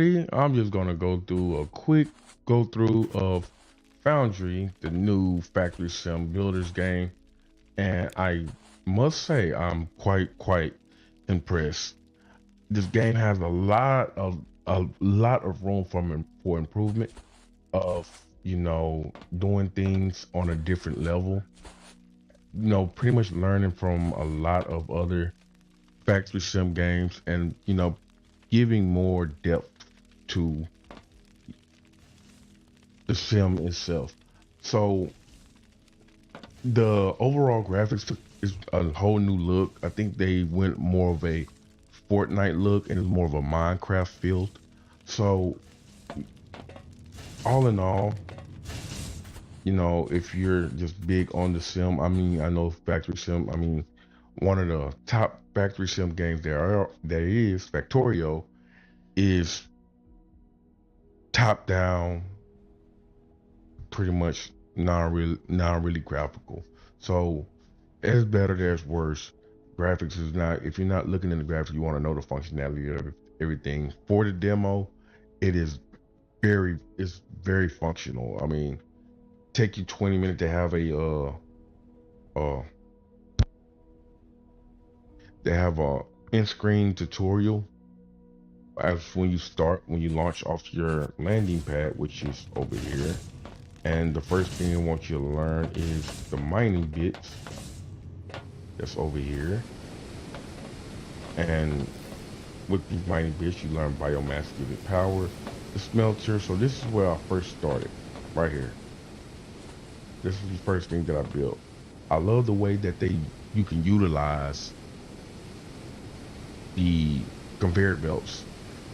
everybody. I'm just gonna go through a quick go through of Foundry, the new factory sim builders game, and I must say I'm quite impressed. This game has a lot of room for improvement of doing things on a different level. Pretty much learning from a lot of other factory sim games, and giving more depth to the sim itself. So the overall graphics is a whole new look. I think they went more of a Fortnite look and it's more of a Minecraft feel. So all in all, if you're just big on the sim, I mean, I know factory sim. I mean, one of the top factory sim games there is Factorio is top down, pretty much non really graphical. So it's better, there's worse. Graphics is not, if you're not looking in the graphics, you want to know the functionality of everything. For the demo, it is very functional. I mean, take you 20 minutes to have uh a in-screen tutorial as when you launch off your landing pad, which is over here. And the first thing I want you to learn is the mining bits. That's over here. And with these mining bits, you learn biomass giving power, the smelter. So this is where I first started, right here. This is the first thing that I built. I love the way that you can utilize the conveyor belts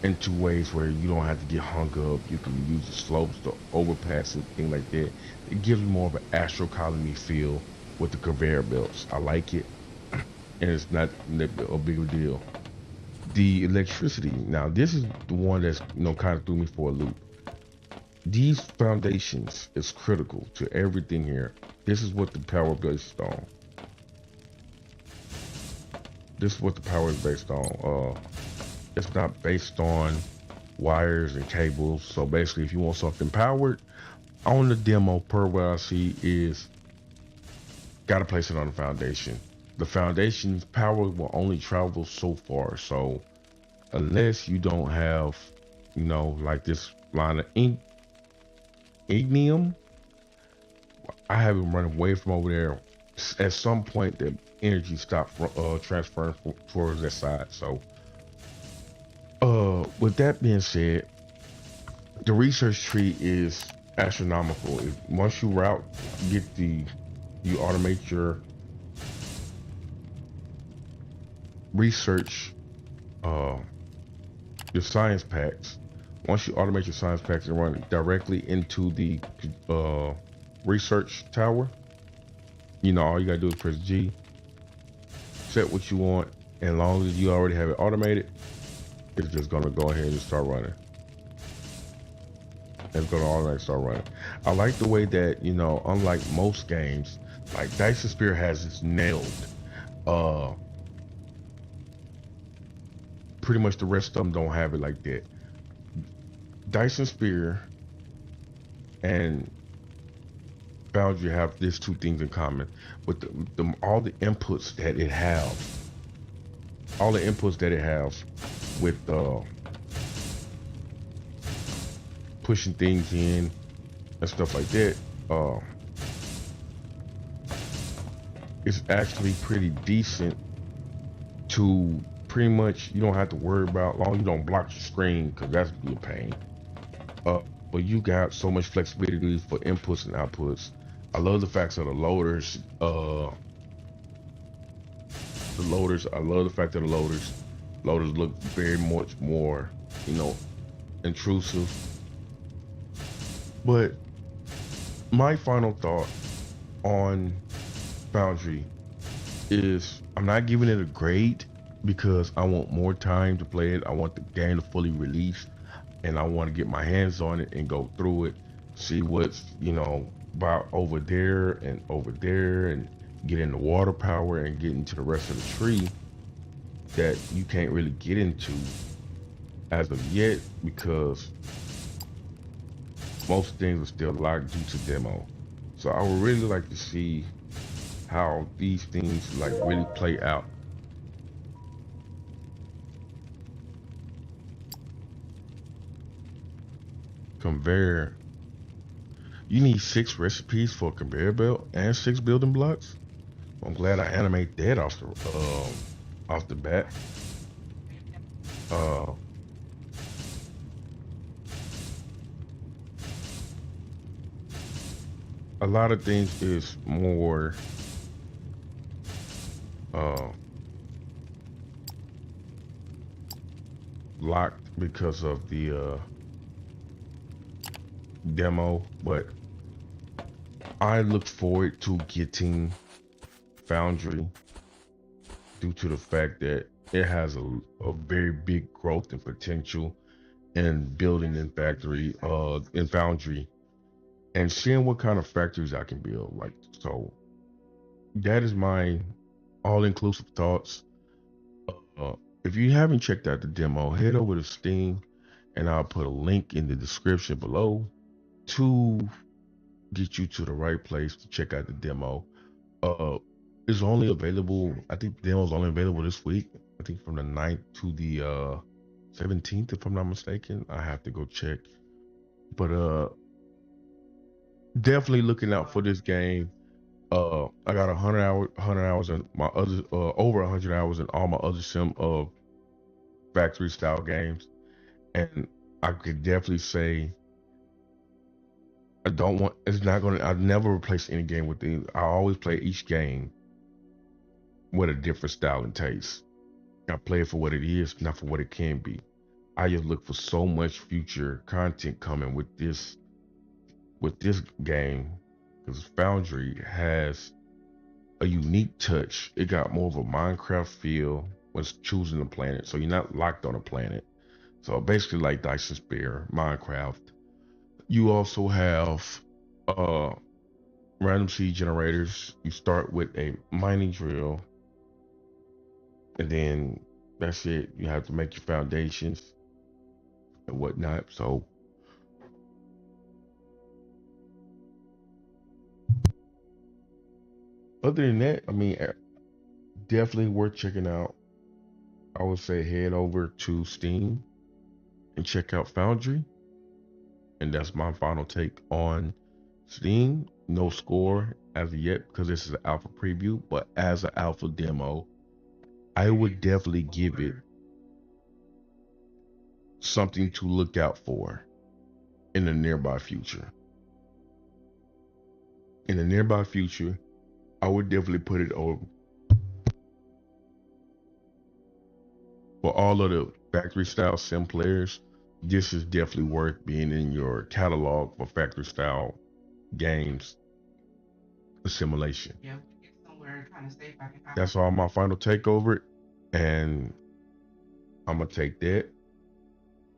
in two ways where you don't have to get hung up. You can use the slopes, the overpass, and things like that. It gives you more of an Astro Colony feel with the conveyor belts. I like it, and it's not a big deal. The electricity. Now, this is the one that's kind of threw me for a loop. These foundations is critical to everything here. This is what the power based on. This is what the power is based on. It's not based on wires and cables. So basically, if you want something powered, on the demo, per what I see, is got to place it on the foundation. The foundation's power will only travel so far. So unless you don't have, like this line of ignium, I have it running away from over there. At some point, the energy stopped transferring towards that side. So with that being said, the research tree is astronomical. Once you you automate your research, your science packs. Once you automate your science packs and run it directly into the research tower, all you gotta do is press G, set what you want, and as long as you already have it automated, it's just gonna go ahead and start running. It's gonna automatically start running. I like the way that, unlike most games, like Dyson Spear has this nailed. Pretty much the rest of them don't have it like that. Dyson Spear and Foundry have these two things in common. With all the inputs that it has, with pushing things in and stuff like that, it's actually pretty decent. To pretty much, you don't have to worry about, long as you don't block your screen, because that's be a pain. But you got so much flexibility for inputs and outputs. I love the fact that the loaders. I love the fact that the loaders look very much more, intrusive. But my final thought on Foundry is, I'm not giving it a grade because I want more time to play it. I want the game to fully release, and I want to get my hands on it and go through it, see what's about over there and get into water power and get into the rest of the tree that you can't really get into as of yet because most things are still locked due to demo. So I would really like to see how these things like really play out. Conveyor. You need 6 recipes for a conveyor belt and 6 building blocks. I'm glad I animate that off the bat. Uh, a lot of things is more uh locked because of the demo, but I look forward to getting Foundry due to the fact that it has a very big growth and potential in building in Foundry and seeing what kind of factories I can build. Like so that is my all inclusive thoughts. Uh, if you haven't checked out the demo, head over to Steam and I'll put a link in the description below to get you to the right place to check out the demo. Uh, it's only available. I think the demo is only available this week. I think from the 9th to the 17th, if I'm not mistaken. I have to go check. But definitely looking out for this game. I got 100 hours in my other, over 100 hours in all my other sim of factory style games, and I could definitely say I don't want. It's not gonna. I never replace any game with the. I always play each game with a different style and taste. I play it for what it is, not for what it can be. I just look for so much future content coming with this game because Foundry has a unique touch. It got more of a Minecraft feel when choosing a planet, so you're not locked on a planet. So basically, like Dyson Sphere, Minecraft. You also have uh, random seed generators. You start with a mining drill, and then that's it. You have to make your foundations and whatnot. So other than that, I mean, definitely worth checking out. I would say head over to Steam and check out Foundry. And that's my final take on Steam. No score as of yet because this is an alpha preview, but as an alpha demo, I would definitely give it something to look out for in the nearby future. In the nearby future, I would definitely put it over for all of the factory style sim players. This is definitely worth being in your catalog for factory style games assimilation. That's all my final take over it. And I'm gonna take that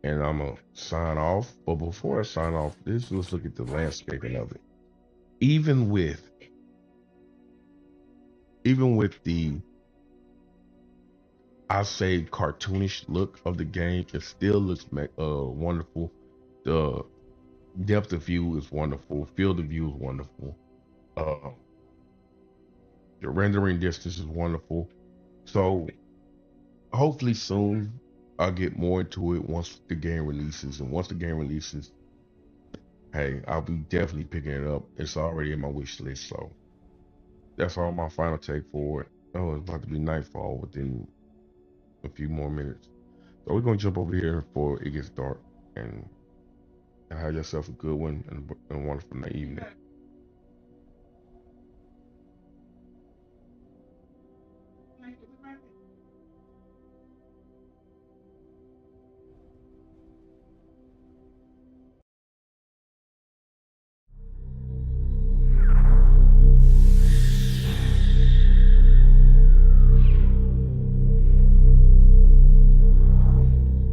and I'm gonna sign off. But before I sign off, let's look at the landscaping of it. Even with the I say cartoonish look of the game, it still looks wonderful. The depth of view is wonderful. Field of view is wonderful. Uh, the rendering distance is wonderful. So hopefully soon I'll get more into it once the game releases. And once the game releases, hey, I'll be definitely picking it up. It's already in my wish list. So that's all my final take for it. Oh, it's about to be nightfall within a few more minutes. So we're gonna jump over here before it gets dark and have yourself a good one and a wonderful night evening.